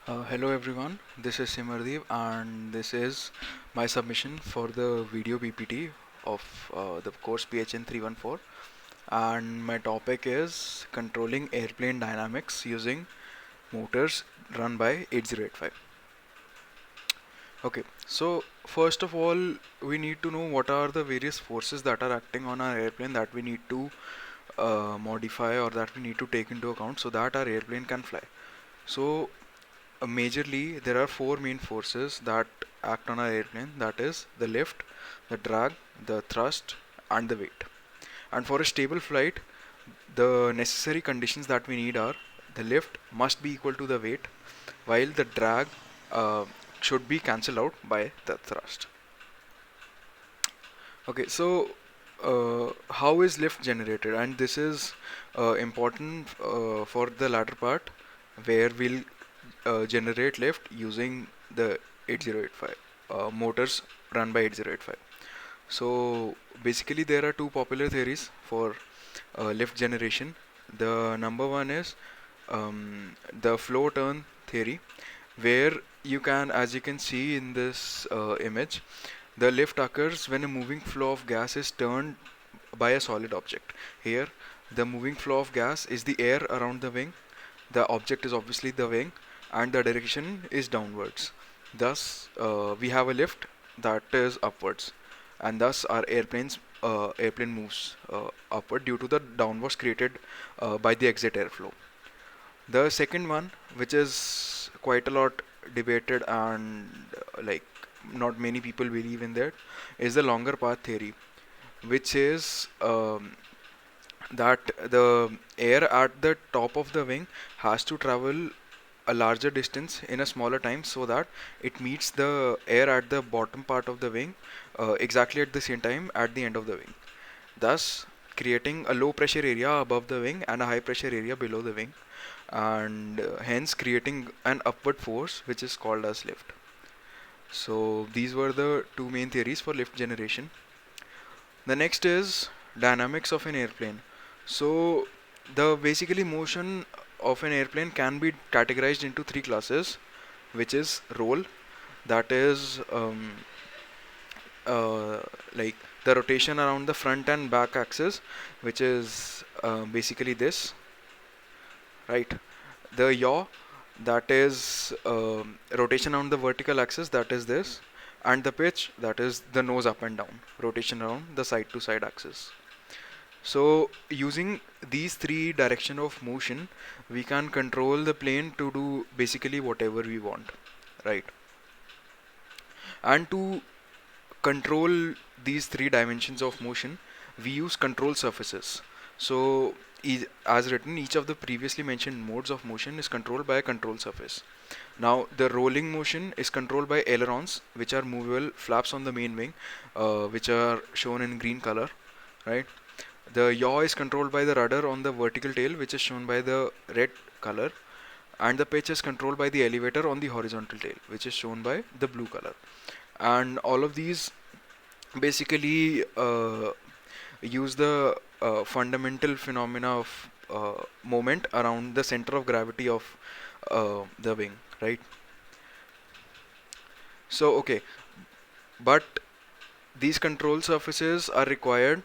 Hello everyone, this is Simardeep and this is my submission for the video PPT of the course PHN 314, and my topic is controlling airplane dynamics using motors run by 8085. Okay, so first of all we need to know what are the various forces that are acting on our airplane that we need to modify or that we need to take into account so that our airplane can fly. So majorly, there are four main forces that act on our airplane, that is the lift, the drag, the thrust, and the weight. And for a stable flight, the necessary conditions that we need are the lift must be equal to the weight, while the drag uh, should be cancelled out by the thrust. Okay, so how is lift generated? And this is important for the latter part, where we'll generate lift using the 8085 motors run by 8085. So basically there are two popular theories for lift generation. The number one is the flow turn theory, where you can, as you can see in this image, the lift occurs when a moving flow of gas is turned by a solid object. Here the moving flow of gas is the air around the wing, the object is obviously the wing, and the direction is downwards. Thus, we have a lift that is upwards, and thus our airplane moves upward due to the downwards created by the exit airflow. The second one, which is quite a lot debated and not many people believe in that, is the longer path theory, which is that the air at the top of the wing has to travel a larger distance in a smaller time so that it meets the air at the bottom part of the wing exactly at the same time at the end of the wing, thus creating a low pressure area above the wing and a high pressure area below the wing, and hence creating an upward force which is called as lift. So these were the two main theories for lift generation. The next is dynamics of an airplane. So the basically motion of an airplane can be categorized into three classes, which is roll, that is uh, like the rotation around the front and back axis, which is basically this, right? The yaw, that is rotation around the vertical axis, that is this, and the pitch, that is the nose up and down, rotation around the side to side axis. So using these three direction of motion, we can control the plane to do basically whatever we want, right? And to control these three dimensions of motion, we use control surfaces. So as written, each of the previously mentioned modes of motion is controlled by a control surface. Now the rolling motion is controlled by ailerons, which are movable flaps on the main wing, which are shown in green color, right? The yaw is controlled by the rudder on the vertical tail, which is shown by the red color, and the pitch is controlled by the elevator on the horizontal tail, which is shown by the blue color. And all of these basically use the fundamental phenomena of moment around the center of gravity of the wing, right? So okay, but these control surfaces are required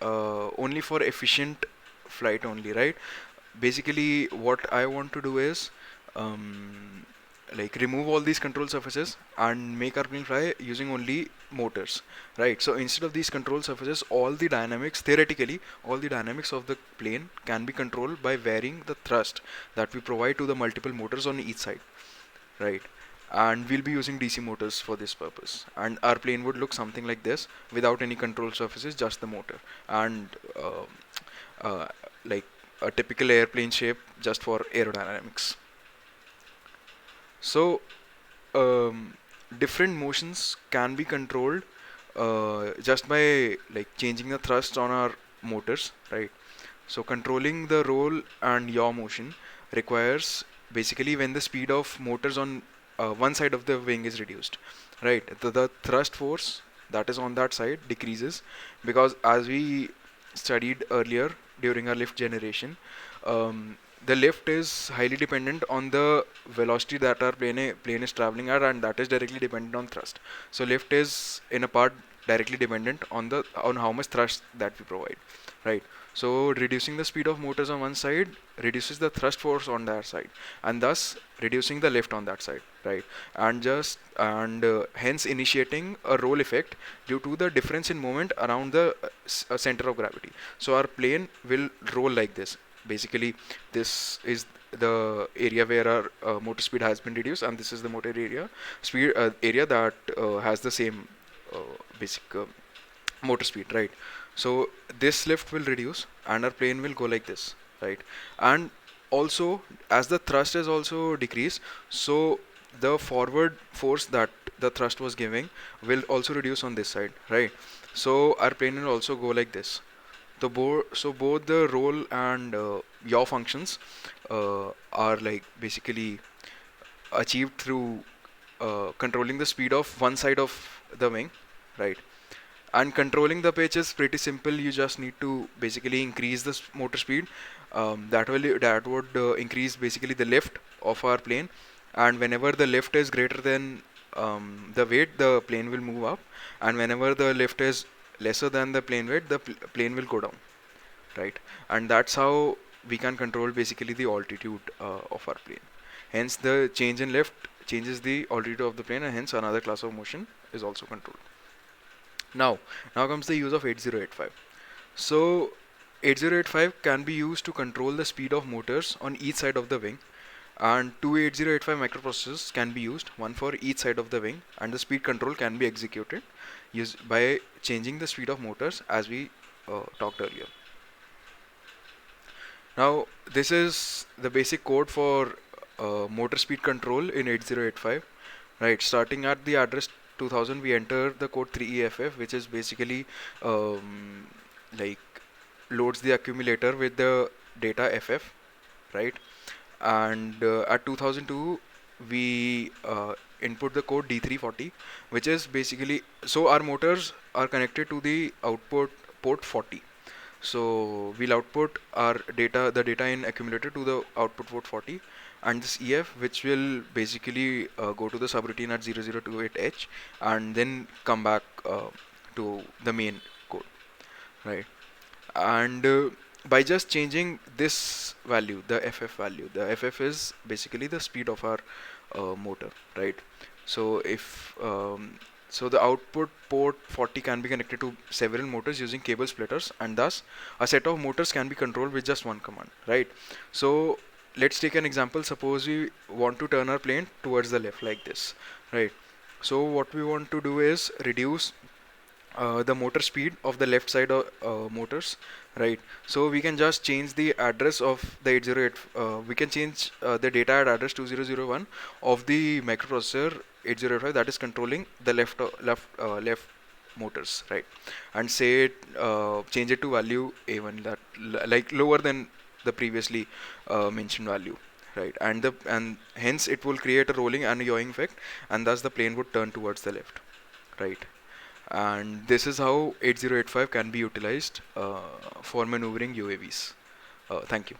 only for efficient flight only, right? Basically what I want to do is um, remove all these control surfaces and make our plane fly using only motors, right? So instead of these control surfaces, all the dynamics, theoretically all the dynamics of the plane can be controlled by varying the thrust that we provide to the multiple motors on each side, right? And we'll be using DC motors for this purpose, and our plane would look something like this without any control surfaces, just the motor, and uh, like a typical airplane shape just for aerodynamics. So different motions can be controlled just by changing the thrust on our motors, right? So controlling the roll and yaw motion requires basically when the speed of motors on one side of the wing is reduced, right? The thrust force that is on that side decreases, because as we studied earlier during our lift generation, the lift is highly dependent on the velocity that our plane is traveling at, and that is directly dependent on thrust. So lift is in a part directly dependent on the on how much thrust that we provide, right? So reducing the speed of motors on one side reduces the thrust force on that side, and thus reducing the lift on that side, right? And hence initiating a roll effect due to the difference in moment around the center of gravity. So our plane will roll like this. Basically, this is the area where our motor speed has been reduced, and this is the motor area that has the same uh, basic motor speed, right? So this lift will reduce and our plane will go like this, right? And also, as the thrust is also decreased, so the forward force that the thrust was giving will also reduce on this side, right? So our plane will also go like this. So both the roll and yaw functions are like basically achieved through controlling the speed of one side of the wing, right? And controlling the pitch is pretty simple. You just need to basically increase the motor speed. That would increase basically the lift of our plane, and whenever the lift is greater than the weight, the plane will move up, and whenever the lift is lesser than the plane weight, the plane will go down, right? And that's how we can control basically the altitude of our plane. Hence, the change in lift changes the altitude of the plane, and hence another class of motion is also controlled. Now comes the use of 8085. So 8085 can be used to control the speed of motors on each side of the wing, and two 8085 microprocessors can be used, one for each side of the wing, and the speed control can be executed by changing the speed of motors as we talked earlier. Now this is the basic code for motor speed control in 8085. Right, starting at the address 2000, we enter the code 3EFF, which is basically like loads the accumulator with the data FF, right? And at 2002, we input the code D340, which is basically, so our motors are connected to the output port 40. So we'll output our data, the data in accumulator to the output port 40, and this EF, which will basically go to the subroutine at 0028H and then come back to the main code, right? And by just changing this value, the FF value, the FF is basically the speed of our motor, right? So if so the output port 40 can be connected to several motors using cable splitters, and thus a set of motors can be controlled with just one command, right? So let's take an example. Suppose we want to turn our plane towards the left like this, right? So what we want to do is reduce the motor speed of the left side of motors, right? So we can just change the address of the 808, we can change the data at address 2001 of the microprocessor 8085 that is controlling the left motors, right? And say change it to value A1, that like lower than the previously mentioned value, right? And hence it will create a rolling and a yawing effect, and thus the plane would turn towards the left, right? And this is how 8085 can be utilized for maneuvering UAVs. Thank you.